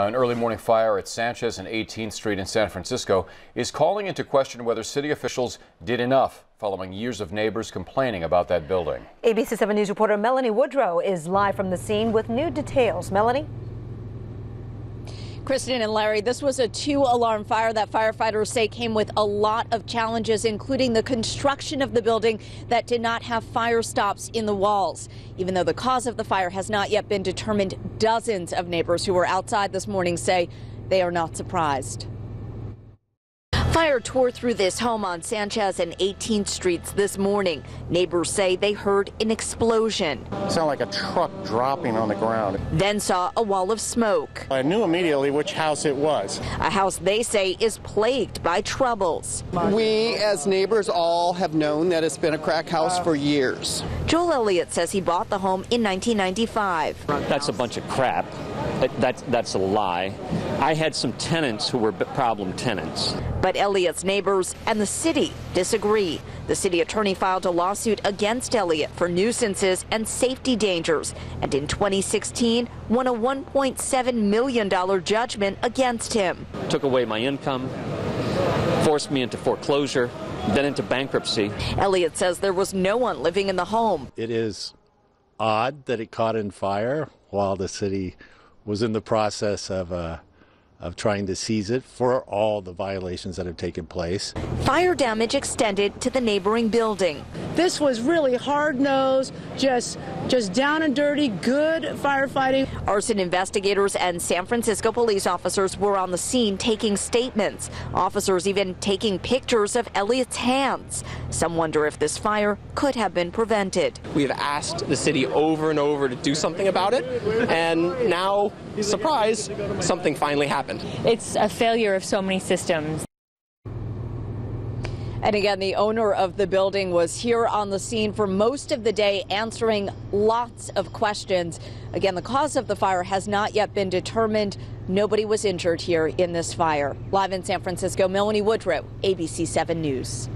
An early morning fire at Sanchez and 18th Street in San Francisco is calling into question whether city officials did enough following years of neighbors complaining about that building. ABC 7 News reporter Melanie Woodrow is live from the scene with new details. Melanie? Kristen and Larry, this was a 2-alarm fire that firefighters say came with a lot of challenges, including the construction of the building that did not have fire stops in the walls. Even though the cause of the fire has not yet been determined, dozens of neighbors who were outside this morning say they are not surprised. Fire tore through this home on Sanchez and 18th Streets this morning. Neighbors say they heard an explosion. It sounded like a truck dropping on the ground. Then saw a wall of smoke. I knew immediately which house it was. A house they say is plagued by troubles. We as neighbors all have known that it's been a crack house for years. Joel Elliott says he bought the home in 1995. That's a bunch of crap. That's a lie. I had some tenants who were problem tenants. But Elliott's neighbors and the city disagree. The city attorney filed a lawsuit against Elliott for nuisances and safety dangers, and in 2016 won a $1.7 million judgment against him. Took away my income, forced me into foreclosure, then into bankruptcy. Elliott says there was no one living in the home. It is odd that it caught in fire while the city was in the process of trying to seize it for all the violations that have taken place. Fire damage extended to the neighboring building. This was really hard-nosed, just down and dirty, good firefighting. Arson investigators and San Francisco police officers were on the scene taking statements. Officers even taking pictures of Elliott's hands. Some wonder if this fire could have been prevented. We have asked the city over and over to do something about it, and now, surprise, something finally happened. It's a failure of so many systems. And again, the owner of the building was here on the scene for most of the day, answering lots of questions. Again, the cause of the fire has not yet been determined. Nobody was injured here in this fire. Live in San Francisco, Melanie Woodrow, ABC 7 News.